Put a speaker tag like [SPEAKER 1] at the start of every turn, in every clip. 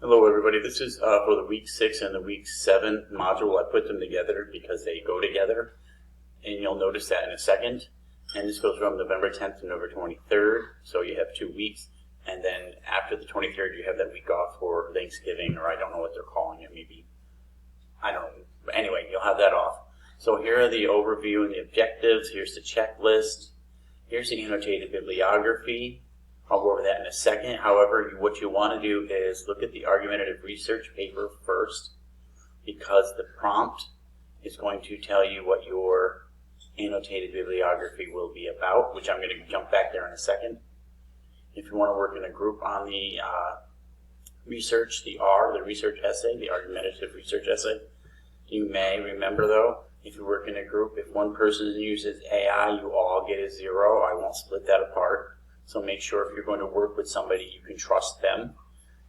[SPEAKER 1] Hello everybody, this is for the week 6 and the week 7 module. I put them together because they go together, and you'll notice that in a second. And this goes from November 10th to November 23rd, so you have 2 weeks. And then after the 23rd, you have that week off for Thanksgiving, or I don't know what they're calling it, maybe, I don't know. But anyway, you'll have that off. So here are the overview and the objectives. Here's the checklist. Here's the annotated bibliography. I'll go over that in a second. However, what you want to do is look at the argumentative research paper first, because the prompt is going to tell you what your annotated bibliography will be about, which I'm going to jump back there in a second. If you want to work in a group on the research, the research essay, the argumentative research essay, you may remember though, if you work in a group, if one person uses AI, you all get a 0. I won't split that apart. So make sure if you're going to work with somebody, you can trust them.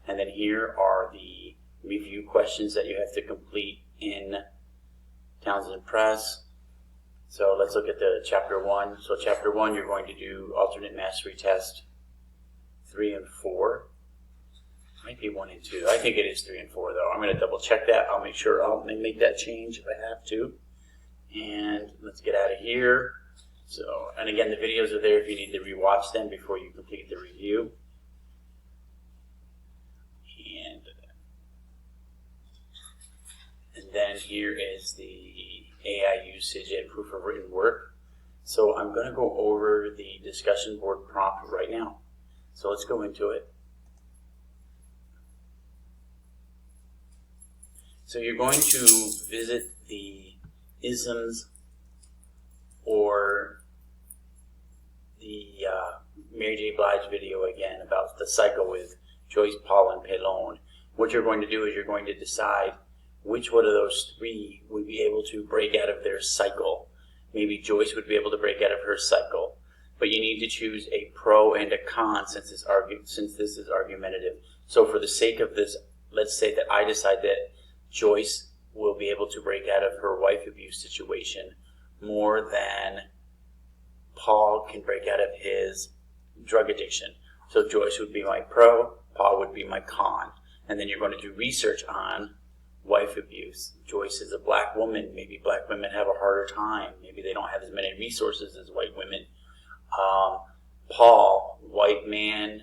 [SPEAKER 1] And then here are the review questions that you have to complete in Townsend Press. So let's look at the chapter 1. So chapter 1, you're going to do alternate mastery test 3 and 4. Might be 1 and 2. I think it is 3 and 4 though. I'm going to double check that. I'll make sure I'll make that change if I have to. And let's get out of here. So, and again, the videos are there if you need to rewatch them before you complete the review. And then here is the AI usage and proof of written work. So I'm going to go over the discussion board prompt right now. So let's go into it. So you're going to visit the isms or the Mary J. Blige video again about the cycle with Joyce, Paul, and Pelone. What you're going to do is you're going to decide which one of those 3 would be able to break out of their cycle. Maybe Joyce would be able to break out of her cycle. But you need to choose a pro and a con since this is argumentative. So for the sake of this, let's say that I decide that Joyce will be able to break out of her wife abuse situation more than Paul can break out of his drug addiction. So Joyce would be my pro, Paul would be my con. And then you're going to do research on wife abuse. Joyce is a black woman. Maybe black women have a harder time. Maybe they don't have as many resources as white women. Paul, white man,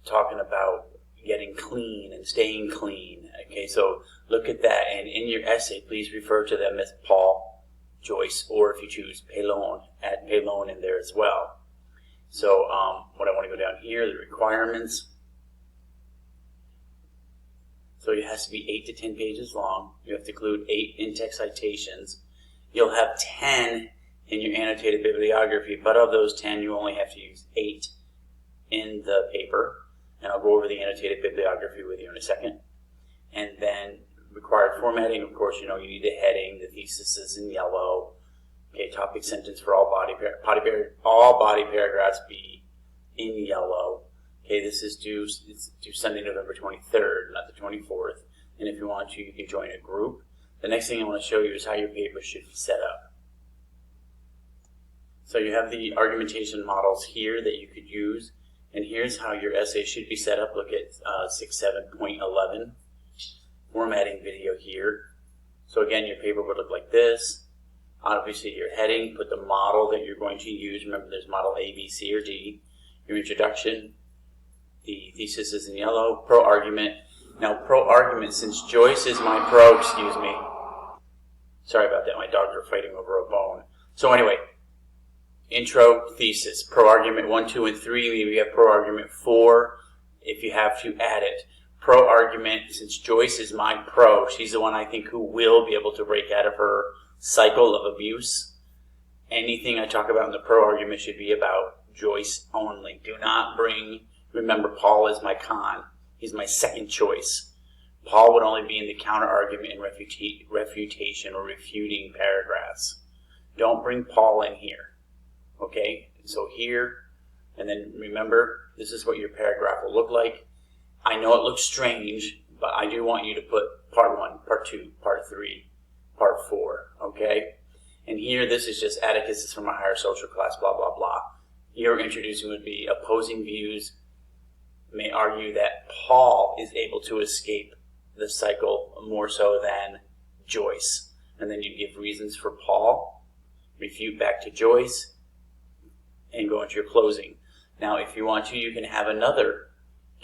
[SPEAKER 1] talking about getting clean and staying clean. Okay, so look at that, and in your essay, please refer to them as Paul, Joyce, or if you choose Pelone, add Pelone in there as well. So what I want to go down here, the requirements. So it has to be 8 to 10 pages long. You have to include 8 in-text citations. You'll have 10 in your annotated bibliography, but of those 10, you only have to use 8 in the paper. And I'll go over the annotated bibliography with you in a second. And then required formatting, of course, you need the heading, the thesis is in yellow. Okay, topic sentence for all body paragraphs be in yellow. Okay, this is due Sunday, November 23rd, not the 24th. And if you want to, you can join a group. The next thing I want to show you is how your paper should be set up. So you have the argumentation models here that you could use. And here's how your essay should be set up. Look at 6.7.11, formatting video here. So again, your paper would look like this. Obviously your heading, put the model that you're going to use. Remember there's model A, B, C, or D. Your introduction, the thesis is in yellow, pro argument. Now pro argument, since Joyce is my pro, excuse me. Sorry about that, my dogs are fighting over a bone. So anyway, intro, thesis, pro argument 1, 2, and 3. Maybe you have pro argument 4 if you have to add it. Pro argument, since Joyce is my pro, she's the one I think who will be able to break out of her cycle of abuse. Anything I talk about in the pro argument should be about Joyce only. Do not remember Paul is my con. He's my second choice. Paul would only be in the counter argument and refutation or refuting paragraphs. Don't bring Paul in here. Okay, so here, and then remember, this is what your paragraph will look like. I know it looks strange, but I do want you to put part 1, part 2, part 3, part 4, okay? And here, this is just Atticus from a higher social class, blah, blah, blah. Your introducing would be opposing views may argue that Paul is able to escape the cycle more so than Joyce. And then you give reasons for Paul, refute back to Joyce, and go into your closing. Now, if you want to, you can have another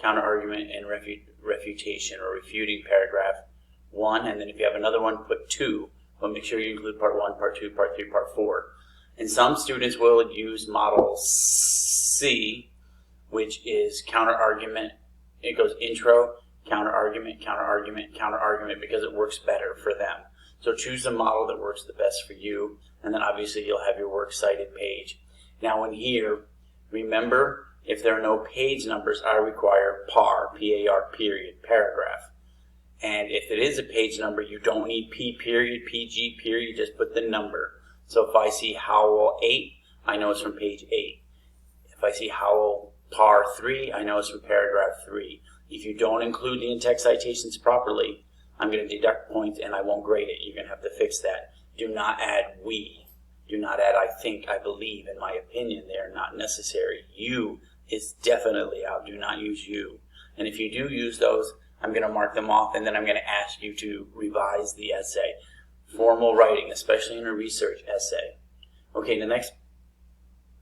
[SPEAKER 1] counter-argument and refutation or refuting paragraph 1, and then if you have another one, put 2. But make sure you include part 1, part 2, part 3, part 4. And some students will use model C, which is counter-argument. It goes intro, counter-argument, counter-argument, counter-argument, because it works better for them. So choose the model that works the best for you, and then obviously you'll have your works cited page. Now in here, remember, if there are no page numbers, I require PAR, P-A-R, period, paragraph. And if it is a page number, you don't need P period, PG period, just put the number. So if I see Howell 8, I know it's from page 8. If I see Howell PAR 3, I know it's from paragraph 3. If you don't include the in-text citations properly, I'm going to deduct points and I won't grade it. You're going to have to fix that. Do not add we. Do not add I think, I believe, in my opinion. They are not necessary. You is definitely out. Do not use you. And if you do use those, I'm going to mark them off, and then I'm going to ask you to revise the essay. Formal writing, especially in a research essay. Okay, the next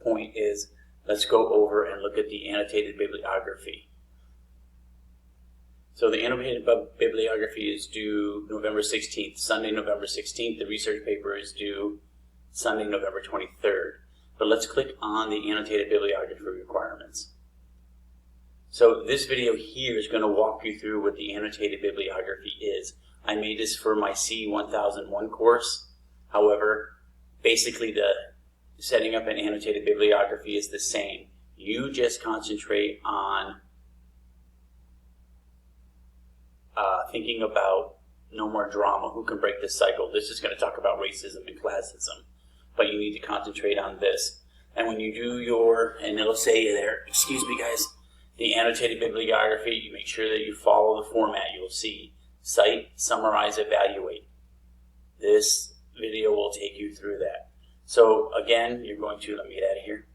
[SPEAKER 1] point is, let's go over and look at the annotated bibliography. So the annotated bibliography is due November 16th, Sunday, November 16th. The research paper is due Sunday, November 23rd. But let's click on the annotated bibliography requirements. So this video here is going to walk you through what the annotated bibliography is. I made this for my C1001 course. However, basically the setting up an annotated bibliography is the same. You just concentrate on thinking about no more drama, who can break this cycle. This is going to talk about racism and classism, but you need to concentrate on this. And when you do your, and it'll say there, excuse me guys, the annotated bibliography, you make sure that you follow the format. You'll see cite, summarize, evaluate. This video will take you through that. So again, you're going to, let me get out of here.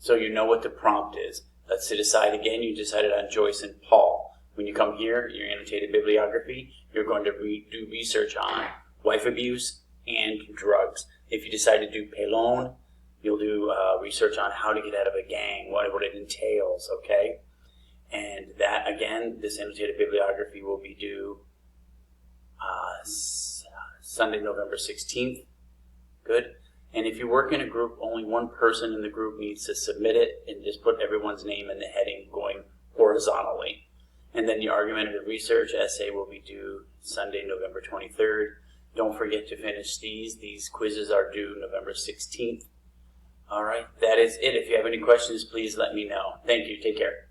[SPEAKER 1] So you know what the prompt is. Let's decide again. You decided on Joyce and Paul. When you come here, your annotated bibliography, you're going to do research on wife abuse and drugs. If you decide to do Pelon, you'll do research on how to get out of a gang, what it entails, okay? And that, again, this annotated bibliography will be due Sunday, November 16th. Good. And if you work in a group, only one person in the group needs to submit it, and just put everyone's name in the heading going horizontally. And then the argumentative research essay will be due Sunday, November 23rd. Don't forget to finish these. These quizzes are due November 16th. All right, that is it. If you have any questions, please let me know. Thank you. Take care.